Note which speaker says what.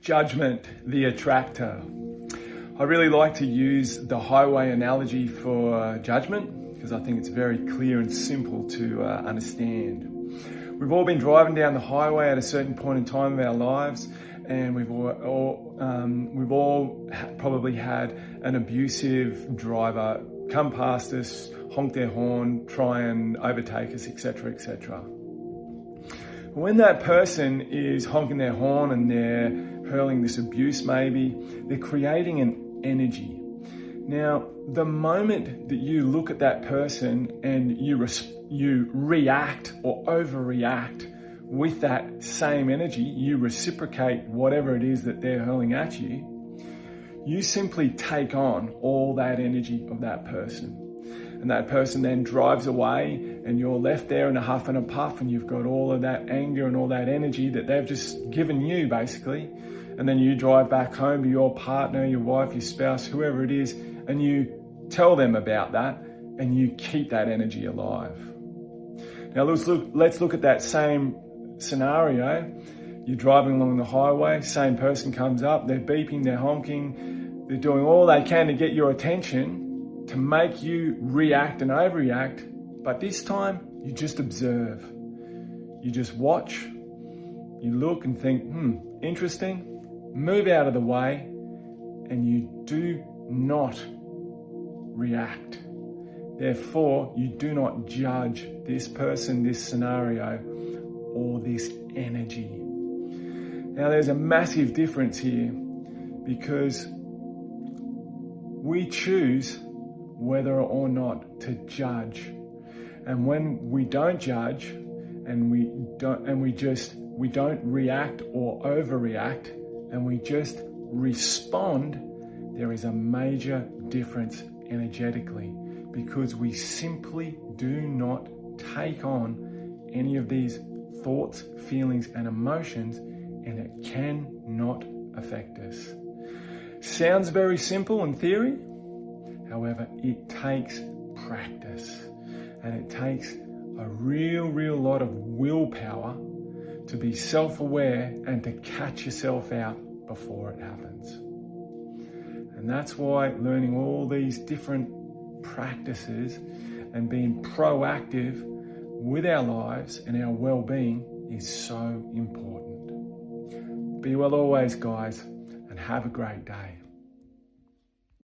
Speaker 1: Judgment, the attractor. I really like to use the highway analogy for judgment because I think it's very clear and simple to understand. We've all been driving down the highway at a certain point in time of our lives, and we've all probably had an abusive driver come past us, honk their horn, try and overtake us, etc., etc. When that person is honking their horn and they're hurling this abuse maybe, they're creating an energy. Now, the moment that you look at that person and you react or overreact with that same energy, you reciprocate whatever it is that they're hurling at you, you simply take on all that energy of that person. And that person then drives away and you're left there in a huff and a puff, and you've got all of that anger and all that energy that they've just given you basically. And then you drive back home to your partner, your wife, your spouse, whoever it is, and you tell them about that and you keep that energy alive. Now let's look at that same scenario. You're driving along the highway, same person comes up, they're beeping, they're honking, they're doing all they can to get your attention, to make you react and overreact, but this time you just observe. You just watch, you look and think, interesting, move out of the way, and you do not react. Therefore, you do not judge this person, this scenario, or this energy. Now, there's a massive difference here because we choose whether or not to judge. And when we don't judge and we don't react or overreact and we just respond, there is a major difference energetically because we simply do not take on any of these thoughts, feelings, and emotions, and it cannot affect us. Sounds very simple in theory. However, it takes practice and it takes a real lot of willpower to be self-aware and to catch yourself out before it happens. And that's why learning all these different practices and being proactive with our lives and our well-being is so important. Be well always, guys, and have a great day.